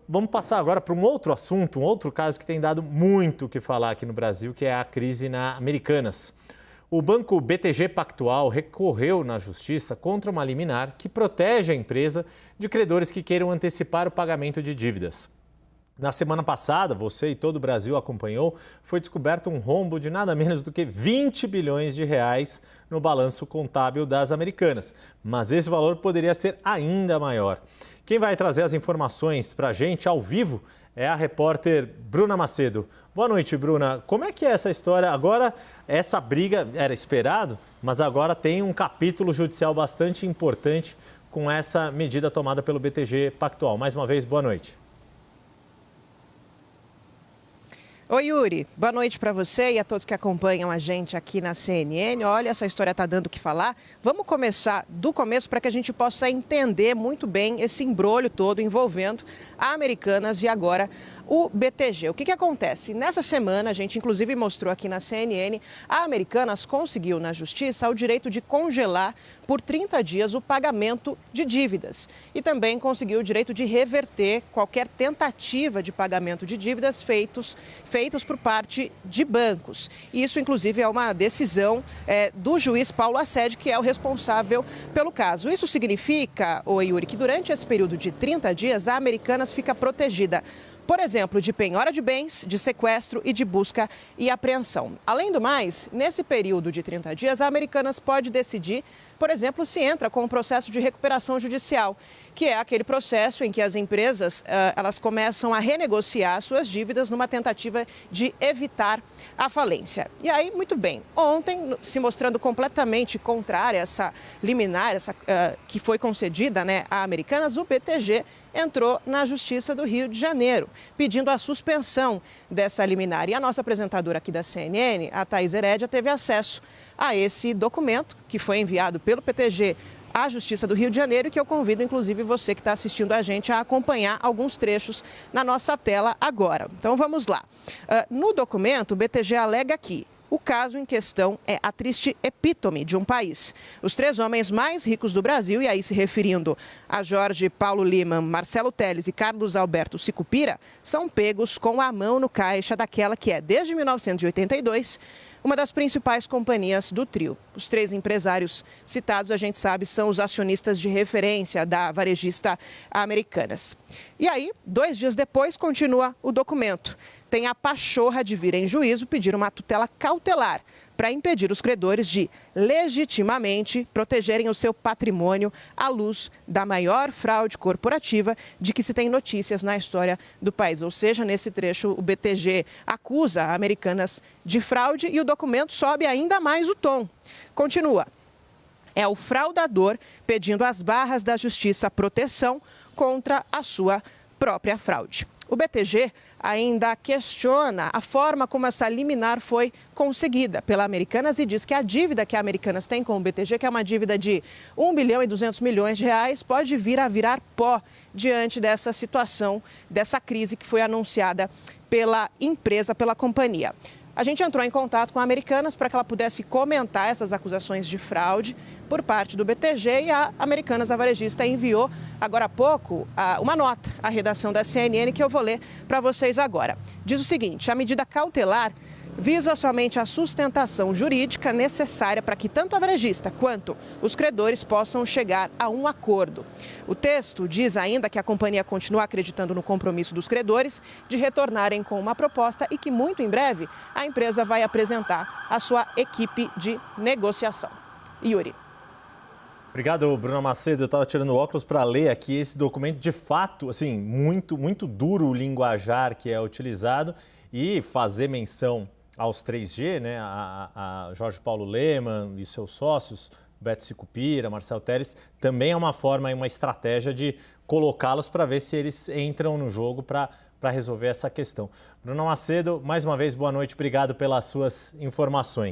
Vamos passar agora para um outro assunto, um outro caso que tem dado muito o que falar aqui no Brasil, que é a crise na Americanas. O banco BTG Pactual recorreu na justiça contra uma liminar que protege a empresa de credores que queiram antecipar o pagamento de dívidas. Na semana passada, você e todo o Brasil acompanhou, foi descoberto um rombo de nada menos do que 20 bilhões de reais no balanço contábil das Americanas. Mas esse valor poderia ser ainda maior. Quem vai trazer as informações para a gente ao vivo é a repórter Bruna Macedo. Boa noite, Bruna. Como é que é essa história? Agora, essa briga era esperado, mas agora tem um capítulo judicial bastante importante com essa medida tomada pelo BTG Pactual. Mais uma vez, boa noite. Oi, Yuri. Boa noite para você e a todos que acompanham a gente aqui na CNN. Olha, essa história está dando o que falar. Vamos começar do começo para que a gente possa entender muito bem esse imbróglio todo envolvendo a Americanas e agora o BTG. O que acontece? Nessa semana, a gente inclusive mostrou aqui na CNN, a Americanas conseguiu na justiça o direito de congelar por 30 dias o pagamento de dívidas e também conseguiu o direito de reverter qualquer tentativa de pagamento de dívidas feitas por parte de bancos. Isso, inclusive, é uma decisão do juiz Paulo Assed, que é o responsável pelo caso. Isso significa, Yuri, que durante esse período de 30 dias, a Americanas fica protegida, por exemplo, de penhora de bens, de sequestro e de busca e apreensão. Além do mais, nesse período de 30 dias, a Americanas pode decidir, por exemplo, se entra com um processo de recuperação judicial, que é aquele processo em que as empresas elas começam a renegociar suas dívidas numa tentativa de evitar a falência. E aí, muito bem, ontem, se mostrando completamente contrária a essa liminar que foi concedida, à Americanas, o BTG entrou na Justiça do Rio de Janeiro, pedindo a suspensão dessa liminar. E a nossa apresentadora aqui da CNN, a Thaís Herédia, teve acesso a esse documento que foi enviado pelo BTG à Justiça do Rio de Janeiro e que eu convido, inclusive, você que está assistindo a gente a acompanhar alguns trechos na nossa tela agora. Então, vamos lá. No documento, o BTG alega que o caso em questão é a triste epítome de um país. Os 3 homens mais ricos do Brasil, e aí se referindo a Jorge Paulo Lima, Marcelo Telles e Carlos Alberto Sicupira, são pegos com a mão no caixa daquela que é, desde 1982, uma das principais companhias do trio. Os 3 empresários citados, a gente sabe, são os acionistas de referência da varejista Americanas. E aí, 2 dias depois, continua o documento. Tem a pachorra de vir em juízo pedir uma tutela cautelar para impedir os credores de legitimamente protegerem o seu patrimônio à luz da maior fraude corporativa de que se tem notícias na história do país. Ou seja, nesse trecho, o BTG acusa a Americanas de fraude e o documento sobe ainda mais o tom. Continua. É o fraudador pedindo às barras da justiça proteção contra a sua própria fraude. O BTG ainda questiona a forma como essa liminar foi conseguida pela Americanas e diz que a dívida que a Americanas tem com o BTG, que é uma dívida de 1 bilhão e 200 milhões de reais, pode vir a virar pó diante dessa situação, dessa crise que foi anunciada pela empresa, pela companhia. A gente entrou em contato com a Americanas para que ela pudesse comentar essas acusações de fraude por parte do BTG e a Americanas, a varejista, enviou agora há pouco uma nota à redação da CNN que eu vou ler para vocês agora. Diz o seguinte: a medida cautelar visa somente a sustentação jurídica necessária para que tanto a varejista quanto os credores possam chegar a um acordo. O texto diz ainda que a companhia continua acreditando no compromisso dos credores de retornarem com uma proposta e que muito em breve a empresa vai apresentar a sua equipe de negociação. Yuri. Obrigado, Bruna Macedo. Eu estava tirando óculos para ler aqui esse documento. De fato, assim, muito duro o linguajar que é utilizado e fazer menção aos 3G, a Jorge Paulo Lemann e seus sócios, Beto Sicupira, Marcelo Telles, também é uma forma, uma estratégia de colocá-los para ver se eles entram no jogo para resolver essa questão. Bruna Macedo, mais uma vez, boa noite. Obrigado pelas suas informações.